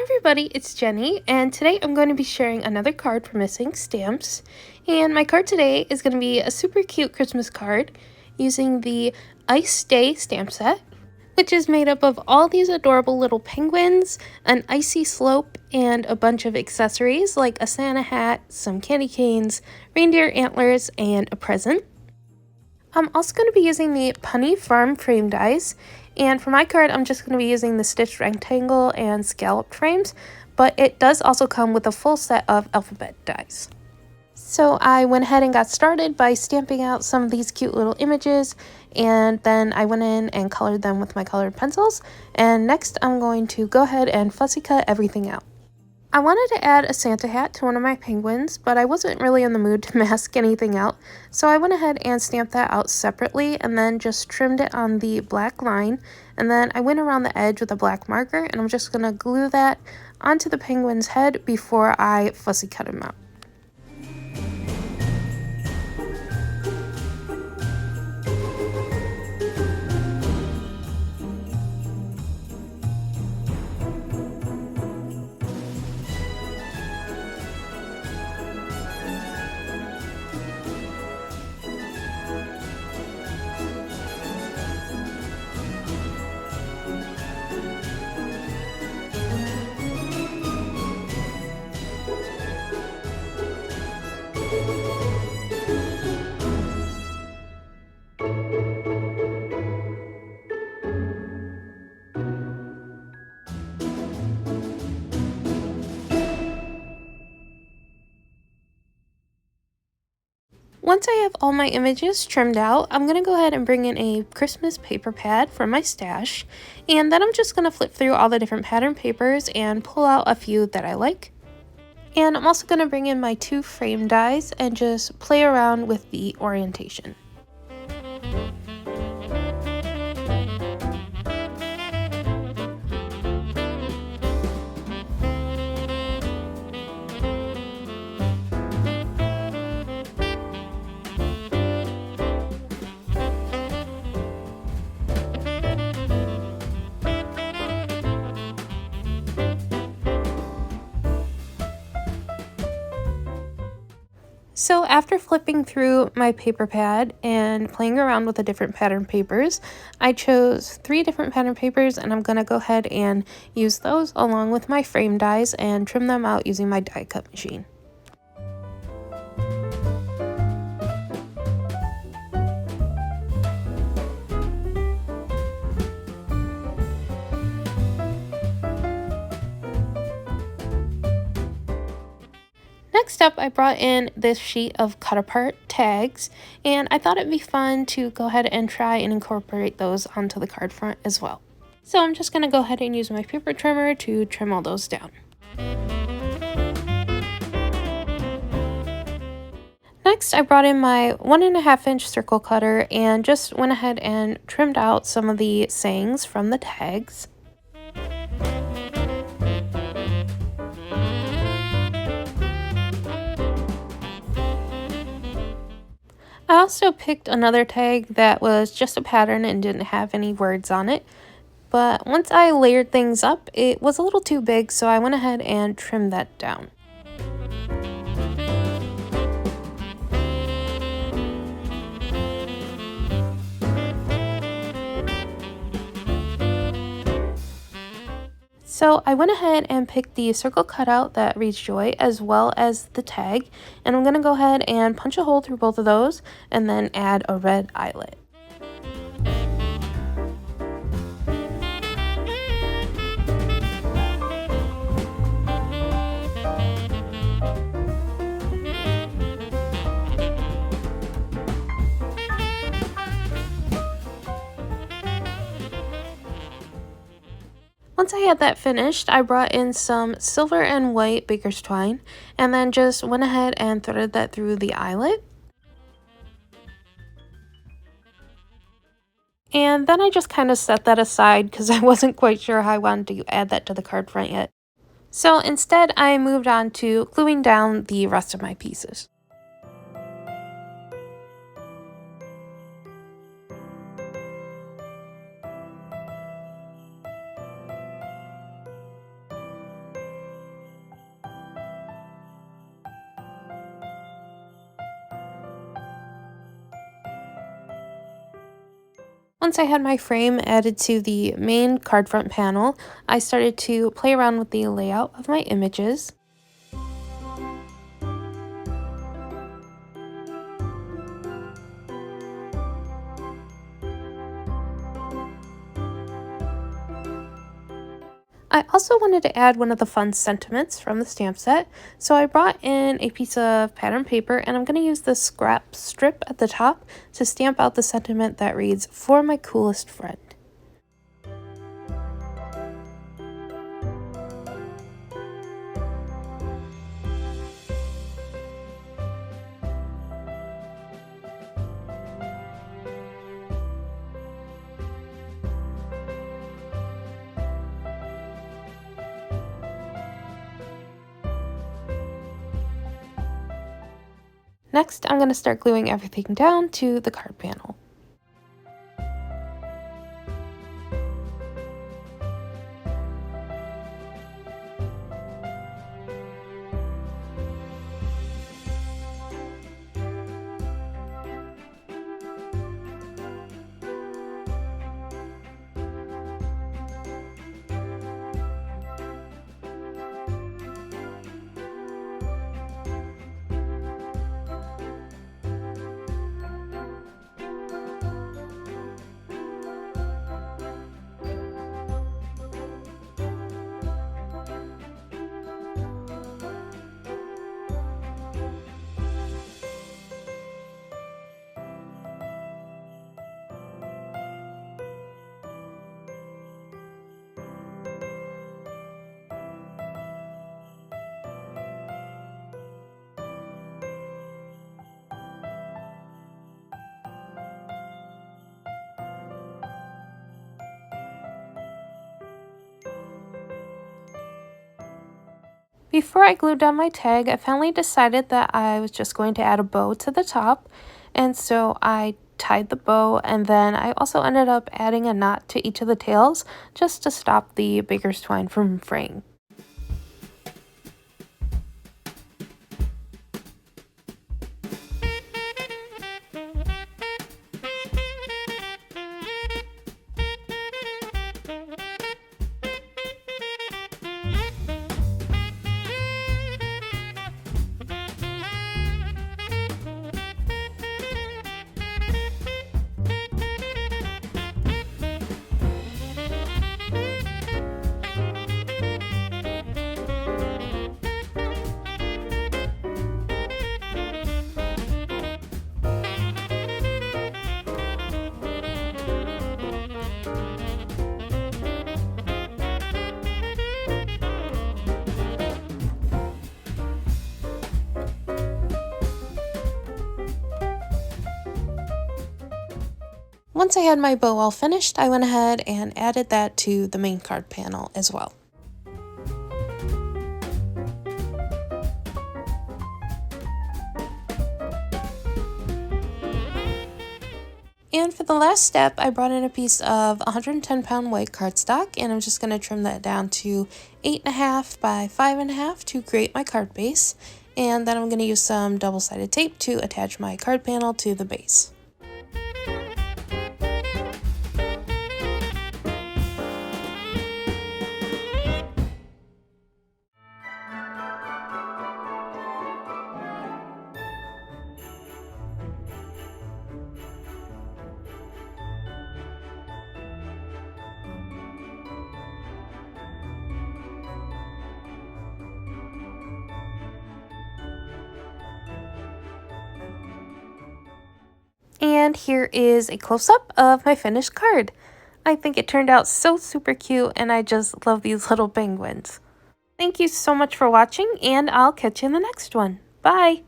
everybody, it's Jenny, and today I'm going to be sharing another card for Missing Stamps. And my card today is going to be a super cute Christmas card using the Ice Day stamp set, which is made up of all these adorable little penguins, an icy slope, and a bunch of accessories like a Santa hat, some candy canes, reindeer antlers, and a present. I'm also going to be using the Punny Farm frame dies, and for my card I'm just going to be using the stitched rectangle and scalloped frames, but it does also come with a full set of alphabet dies. So I went ahead and got started by stamping out some of these cute little images, and then I went in and colored them with my colored pencils, and next I'm going to go ahead and fussy cut everything out. I wanted to add a Santa hat to one of my penguins, but I wasn't really in the mood to mask anything out, so I went ahead and stamped that out separately and then just trimmed it on the black line, and then I went around the edge with a black marker, and I'm just going to glue that onto the penguin's head before I fussy cut him out. Once I have all my images trimmed out, I'm going to go ahead and bring in a Christmas paper pad from my stash, and then I'm just going to flip through all the different pattern papers and pull out a few that I like. And I'm also going to bring in my 2 frame dies and just play around with the orientation. So after flipping through my paper pad and playing around with the different pattern papers, I chose 3 different pattern papers, and I'm going to go ahead and use those along with my frame dies and trim them out using my die cut machine. Next up, I brought in this sheet of cut apart tags, and I thought it'd be fun to go ahead and try and incorporate those onto the card front as well. So I'm just going to go ahead and use my paper trimmer to trim all those down. Next, I brought in my 1.5-inch circle cutter and just went ahead and trimmed out some of the sayings from the tags. I also picked another tag that was just a pattern and didn't have any words on it, but once I layered things up, it was a little too big, so I went ahead and trimmed that down. So I went ahead and picked the circle cutout that reads Joy as well as the tag, and I'm going to go ahead and punch a hole through both of those and then add a red eyelet. Once I had that finished, I brought in some silver and white baker's twine and then just went ahead and threaded that through the eyelet. And then I just kind of set that aside because I wasn't quite sure how I wanted to add that to the card front yet. So instead, I moved on to gluing down the rest of my pieces. Once I had my frame added to the main card front panel, I started to play around with the layout of my images. I also wanted to add one of the fun sentiments from the stamp set, so I brought in a piece of pattern paper and I'm going to use the scrap strip at the top to stamp out the sentiment that reads, "For my coolest friend." Next, I'm going to start gluing everything down to the card panel. Before I glued down my tag, I finally decided that I was just going to add a bow to the top, and so I tied the bow, and then I also ended up adding a knot to each of the tails just to stop the baker's twine from fraying. Once I had my bow all finished, I went ahead and added that to the main card panel as well. And for the last step, I brought in a piece of 110-pound white cardstock, and I'm just going to trim that down to 8.5 by 5.5 to create my card base. And then I'm going to use some double-sided tape to attach my card panel to the base. And here is a close-up of my finished card. I think it turned out so super cute, and I just love these little penguins. Thank you so much for watching, and I'll catch you in the next one. Bye!